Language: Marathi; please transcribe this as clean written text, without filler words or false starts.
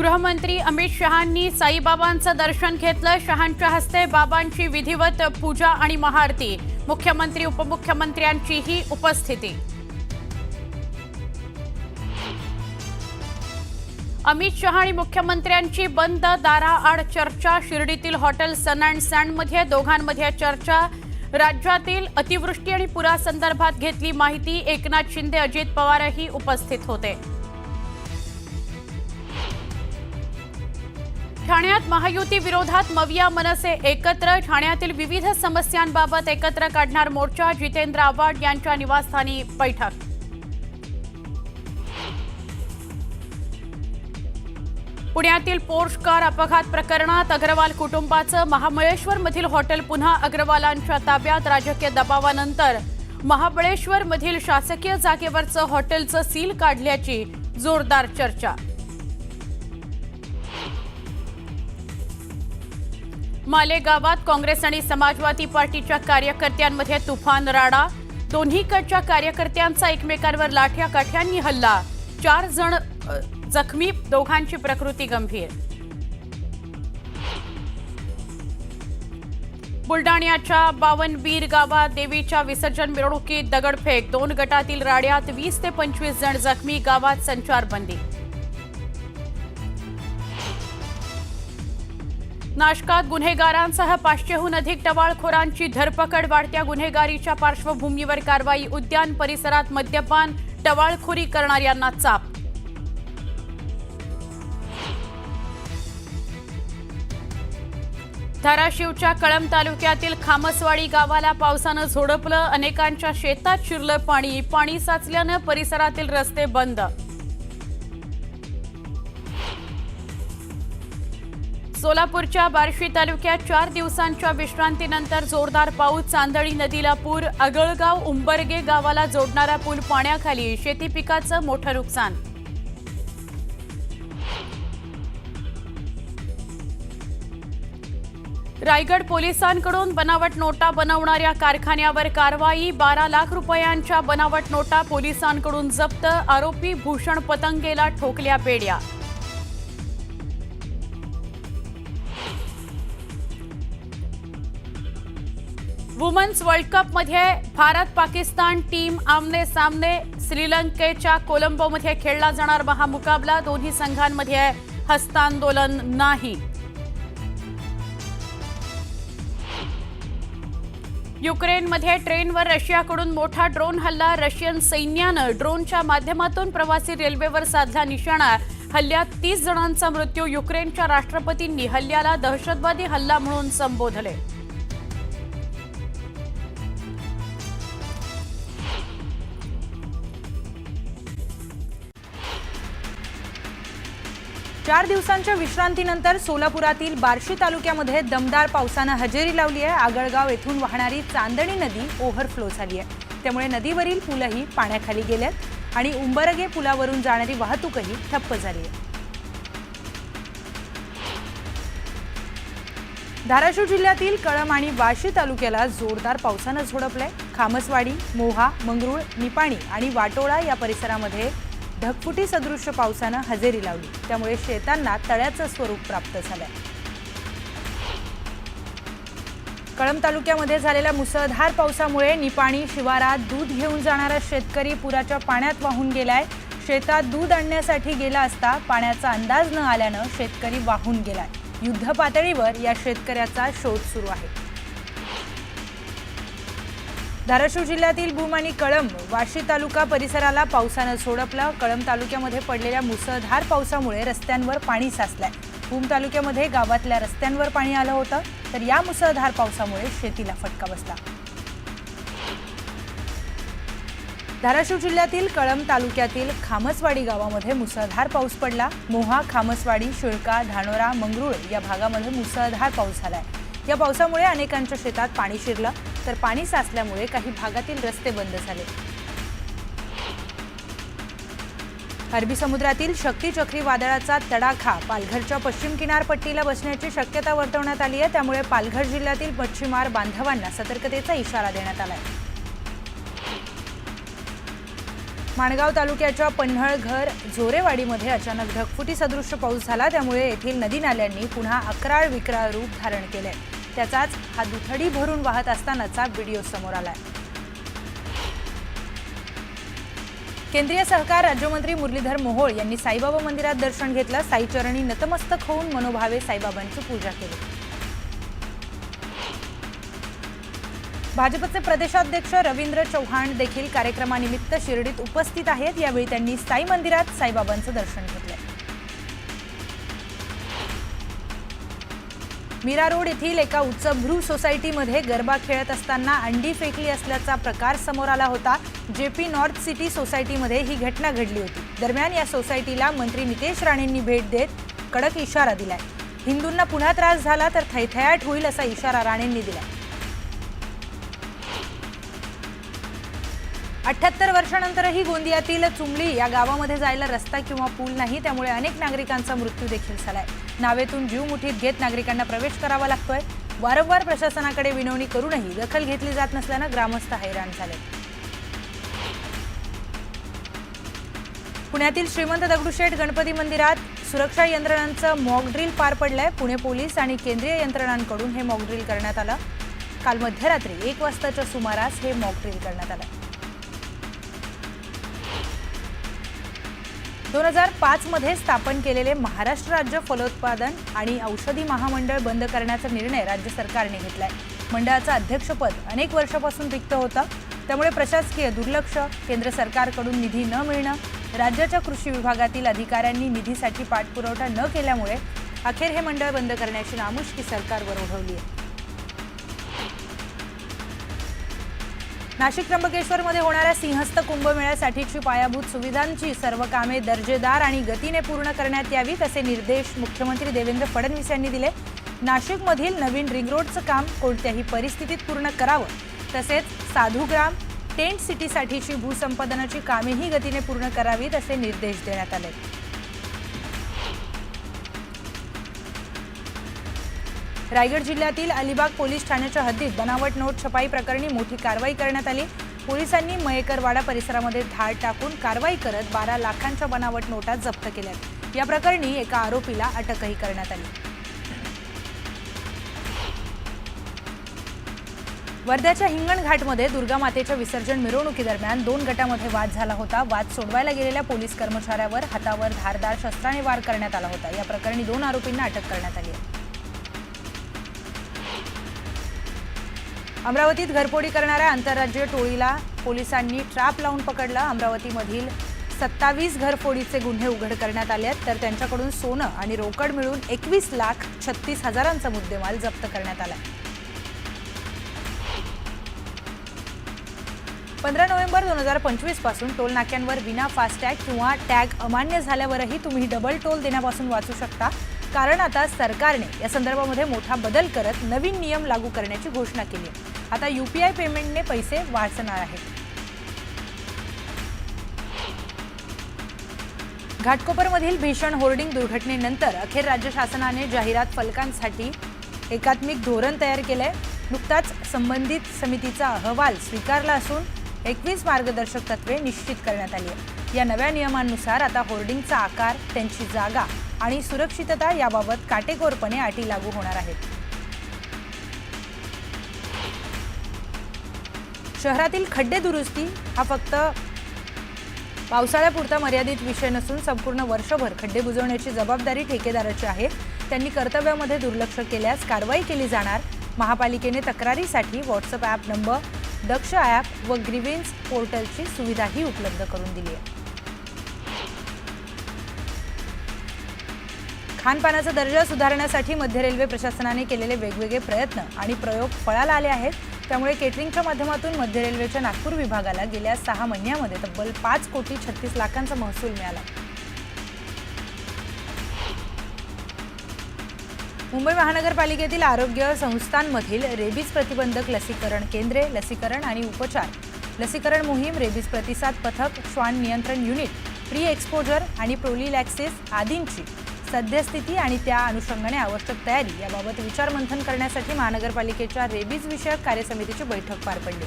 गृहमंत्री अमित शहांनी साईबाबांचं दर्शन घेतलं। शहांच्या हस्ते बाबांची विधिवत पूजा आणि महाआरती। मुख्यमंत्री उपमुख्यमंत्र्यांचीही उपस्थिती। अमित शहा आणि मुख्यमंत्र्यांची बंद दाराआड चर्चा। शिर्डीतील हॉटेल सन अँड सँडमध्ये दोघांमध्ये चर्चा। राज्यातील अतिवृष्टी आणि पुरासंदर्भात घेतली माहिती। एकनाथ शिंदे अजित पवारही उपस्थित होते। ठाण्यात महायुती विरोधात मविया मनसे एकत्र। ठाण्यातील विविध समस्यांबाबत एकत्र काढणार मोर्चा। जितेंद्र आव्हाड यांच्या निवासस्थानी बैठक। पुण्यातील पोर्श कार अपघात प्रकरणात अग्रवाल कुटुंबाचं महाबळेश्वरमधील हॉटेल पुन्हा अग्रवालांच्या ताब्यात। राजकीय दबावानंतर महाबळेश्वरमधील शासकीय जागेवरचं हॉटेलचं सील काढल्याची जोरदार चर्चा। मालेगावात काँग्रेस आणि समाजवादी पार्टीच्या कार्यकर्त्यांमध्ये तुफान राडा। दोन्हीकडच्या कार्यकर्त्यांचा एकमेकांवर लाठ्याकाठ्यांनी हल्ला। 4 जण जखमी, दोघांची प्रकृती गंभीर। बुलडाण्याच्या बावनबीर गावात देवीच्या विसर्जन मिरवणुकीत दगडफेक। 2 गटातील राड्यात 20 ते 25 जण जखमी। गावात संचारबंदी। नाशकात गुन्हेगारांसह 500हून अधिक टवाळखोरांची धरपकड। वाढत्या गुन्हेगारीच्या पार्श्वभूमीवर कारवाई। उद्यान परिसरात मद्यपान, टवाळखोरी करणाऱ्यांना चाप। धाराशिवच्या कळंब तालुक्यातील खामसवाडी गावाला पावसानं झोडपलं। अनेकांच्या शेतात शिरलं पाणी। पाणी साचल्यानं परिसरातील रस्ते बंद। सोलापूरच्या बार्शी तालुक्यात 4 दिवसांच्या विश्रांतीनंतर जोरदार पाऊस। चांदणी नदीला पूर। अगळगाव उंबरगे गावाला जोडणारा पूल पाण्याखाली। शेती पिकाचं मोठं नुकसान। रायगड पोलिसांकडून बनावट नोटा बनवणाऱ्या कारखान्यावर कारवाई। 12 लाख रुपयांच्या बनावट नोटा पोलिसांकडून जप्त। आरोपी भूषण पतंगेला ठोकल्या बेड्या। वुमन्स वर्ल्ड कपमध्ये भारत पाकिस्तान टीम आमने सामने। श्रीलंकेच्या कोलंबोमध्ये खेळला जाणार महामुकाबला। दोन्ही संघांमध्ये हस्तांदोलन नाही। युक्रेनमध्ये ट्रेनवर रशियाकडून मोठा ड्रोन हल्ला। रशियन सैन्यानं ड्रोनच्या माध्यमातून प्रवासी रेल्वेवर साधला निशाणा। हल्ल्यात 30 जणांचा मृत्यू। युक्रेनच्या राष्ट्रपतींनी हल्ल्याला दहशतवादी हल्ला म्हणून संबोधले। चार दिवसांच्या विश्रांतीनंतर सोलापुरातील बार्शी तालुक्यामध्ये दमदार पावसानं हजेरी लावली आहे। आगळगाव येथून वाहणारी चांदणी नदी ओव्हरफ्लो झाली आहे। त्यामुळे नदीवरील पुलही पाण्याखाली गेलेत आणि उंबरगे पुलावरून जाणारी वाहतूकही ठप्प झाली आहे। धाराशिव जिल्ह्यातील कळंब आणि वाशी तालुक्याला जोरदार पावसानं झोडपलंय। खामसवाडी, मोहा, मंगरुळ, निपाणी आणि वाटोळा या परिसरामध्ये ढगफुटी सदृश्य पावसानं हजेरी लावली। त्यामुळे शेतांना तळ्याचं स्वरूप प्राप्त झालंय। कळंब तालुक्यामध्ये झालेल्या मुसळधार पावसामुळे निपाणी शिवारात दूध घेऊन जाणारा शेतकरी पुराच्या पाण्यात वाहून गेलाय। शेतात दूध आणण्यासाठी गेला असता पाण्याचा अंदाज न आल्यानं शेतकरी वाहून गेलाय। युद्ध पातळीवर या शेतकऱ्याचा शोध सुरू आहे। धाराशिव जिल्ह्यातील भूम आणि कळंब, वाशी तालुका परिसराला पावसानं झोडपलं। कळंब तालुक्यामध्ये पडलेल्या मुसळधार पावसामुळे रस्त्यांवर पाणी साचलंय। भूम तालुक्यामध्ये गावातल्या रस्त्यांवर पाणी आलं होतं, तर या मुसळधार पावसामुळे शेतीला फटका बसला। धाराशिव जिल्ह्यातील कळंब तालुक्यातील खामसवाडी गावामध्ये मुसळधार पाऊस पडला। मोहा, खामसवाडी, शिळका, धानोरा, मंगरुळ या भागामध्ये मुसळधार पाऊस झालाय। या पावसामुळे अनेकांच्या शेतात पाणी शिरलं, तर पाणी साचल्यामुळे काही भागातील रस्ते बंद झाले। अरबी समुद्रातील शक्ती चक्रीवादळाचा तडाखा पालघरच्या पश्चिम किनारपट्टीला बसण्याची शक्यता वर्तवण्यात आली आहे। त्यामुळे पालघर जिल्ह्यातील मच्छीमार बांधवांना सतर्कतेचा इशारा देण्यात आला आहे। माणगाव तालुक्याच्या पन्हाळघर झोरेवाडीमध्ये अचानक ढगफुटी सदृश्य पाऊस झाला, त्यामुळे येथील नदी नाल्यांनी पुन्हा अक्राळ विक्राळ रूप धारण केले। त्याचाच हा दुथडी भरून वाहत असतानाचा व्हिडिओ समोर आलाय। केंद्रीय सहकार राज्यमंत्री मुरलीधर मोहोळ यांनी साईबाबा मंदिरात दर्शन घेतलं। साईचरणी नतमस्तक होऊन मनोभावे साईबाबांची पूजा केली। भाजपचे प्रदेशाध्यक्ष रवींद्र चव्हाण देखील कार्यक्रमानिमित्त शिर्डीत उपस्थित आहेत। यावेळी त्यांनी साई मंदिरात साईबाबांचं दर्शन घेतलं। मीरा रोड येथील एका उच्चभ्रू सोसायटीमध्ये गरबा खेळत असताना अंडी फेकली असल्याचा प्रकार समोर आला होता। जेपी नॉर्थ सिटी सोसायटीमध्ये ही घटना घडली होती। दरम्यान या सोसायटीला मंत्री नितेश राणेंनी भेट देत कडक इशारा दिलाय। हिंदूंना पुन्हा त्रास झाला तर थैथयाट होईल असा इशारा राणेंनी दिला। 78 वर्षांनंतरही गोंदियातील चुमली या गावामध्ये जायला रस्ता किंवा पूल नाही, त्यामुळे अनेक नागरिकांचा मृत्यू देखील झालाय। नावेतून जीव मुठीत घेत नागरिकांना प्रवेश करावा लागतोय। वारंवार प्रशासनाकडे विनवणी करूनही दखल घेतली जात नसल्यानं ग्रामस्थ हैराण झाले। पुण्यातील श्रीमंत दगडूशेठ गणपती मंदिरात सुरक्षा यंत्रणांचं मॉक ड्रिल पार पडलंय। पुणे पोलीस आणि केंद्रीय यंत्रणांकडून हे मॉक ड्रिल करण्यात आलं। काल मध्यरात्री 1 वाजताच्या सुमारास हे मॉक ड्रिल करण्यात आलं। 2005 मध्ये स्थापन केलेले महाराष्ट्र राज्य फलोत्पादन आणि औषधी महामंडळ बंद करण्याचा निर्णय राज्य सरकारने घेतलाय। मंडळाचं अध्यक्षपद अनेक वर्षापासून रिक्त होतं, त्यामुळे प्रशासकीय दुर्लक्ष, केंद्र सरकारकडून निधी न मिळणं, राज्याच्या कृषी विभागातील अधिकाऱ्यांनी निधीसाठी पाठपुरावा न केल्यामुळे अखेर हे मंडळ बंद करण्याची नामुष्की सरकारवर ओढवली आहे। नाशिक त्र्यंबकेश्वरमध्ये होणाऱ्या सिंहस्थ कुंभमेळ्यासाठीची पायाभूत सुविधांची सर्व कामे दर्जेदार आणि गतीने पूर्ण करण्यात यावीत असे निर्देश मुख्यमंत्री देवेंद्र फडणवीस यांनी दिले। नाशिकमधील नवीन रिंग रोडचं काम कोणत्याही परिस्थितीत पूर्ण करावं, तसेच साधूग्राम टेंट सिटीसाठीची भूसंपादनाची कामेही गतीने पूर्ण करावीत असे निर्देश देण्यात आले। रायगड जिल्ह्यातील अलिबाग पोलीस ठाण्याच्या हद्दीत बनावट नोट छपाई प्रकरणी मोठी कारवाई करण्यात आली। पोलिसांनी मयेकरवाडा परिसरामध्ये धाड टाकून कारवाई करत 12 लाखांच्या बनावट नोटा जप्त केल्यात। या प्रकरणी एका आरोपीला अटकही करण्यात आली। वर्ध्याच्या हिंगणघाटमध्ये दुर्गा मातेच्या विसर्जन मिरवणुकीदरम्यान 2 गटामध्ये वाद झाला होता। वाद सोडवायला गेलेल्या पोलीस कर्मचाऱ्यावर हातावर धारदार शस्त्राने वार करण्यात आला होता। या प्रकरणी 2 आरोपींना अटक करण्यात आली आहे। अमरावतीत घरफोडी करणाऱ्या आंतरराज्यीय टोळीला पोलिसांनी ट्रॅप लावून पकडलं। अमरावतीमधील 27 घरफोडीचे गुन्हे उघड करण्यात आले आहेत, तर त्यांच्याकडून सोनं आणि रोकड मिळून 21,36,000चा मुद्देमाल जप्त करण्यात आला। 15 नोव्हेंबर 2025 पासून टोल नाक्यांवर विना फास्टॅग किंवा टॅग अमान्य झाल्यावरही तुम्ही डबल टोल देण्यापासून वाचू शकता, कारण आता सरकारने या संदर्भामध्ये मोठा बदल करत नवीन नियम लागू करण्याची घोषणा केली आहे। आता यूपीआय पेमेंटने पैसे वाचणार आहेत। घाटकोपरमधील भीषण होर्डिंग दुर्घटनेनंतर अखेर राज्य शासनाने जाहिरात फलकांसाठी एकात्मिक धोरण तयार केलंय। नुकताच संबंधित समितीचा अहवाल स्वीकारला असून 21 मार्गदर्शक तत्वे निश्चित करण्यात आली आहेत। या नव्या नियमांनुसार आता होर्डिंगचा आकार, त्यांची जागा आणि सुरक्षितता याबाबत काटेकोरपणे अटी लागू होणार आहेत। शहरातील खड्डे दुरुस्ती हा फक्त पावसाळ्यापुरता मर्यादित विषय नसून संपूर्ण वर्षभर खड्डे बुजवण्याची जबाबदारी ठेकेदाराची आहे। त्यांनी कर्तव्यामध्ये दुर्लक्ष केल्यास कारवाई केली जाणार। महापालिकेने तक्रारीसाठी व्हॉट्सअप ॲप नंबर, दक्ष ॲप व ग्रीव्हन्स पोर्टलची सुविधाही उपलब्ध करून दिली आहे। खानपानाचा दर्जा सुधारण्यासाठी मध्य रेल्वे प्रशासनाने केलेले वेगवेगळे प्रयत्न आणि प्रयोग फळाला आले आहेत। त्यामुळे केटरिंगच्या माध्यमातून मध्य रेल्वेच्या नागपूर विभागाला गेल्या 6 महिन्यामध्ये तब्बल 5,36,00,000चा महसूल मिळाला। मुंबई महानगरपालिकेतील आरोग्य संस्थांमधील रेबीज प्रतिबंधक लसीकरण केंद्रे, लसीकरण आणि उपचार, लसीकरण मोहीम, रेबीज प्रतिसाद पथक, श्वान नियंत्रण युनिट, प्री एक्सपोजर आणि प्रोलिलॅक्सिस आदींची सद्यस्थिती आणि त्या अनुषंगाने आवश्यक तयारी याबाबत विचारमंथन करण्यासाठी महानगरपालिकेच्या रेबीज विषयक कार्यसमितीची बैठक पार पडली।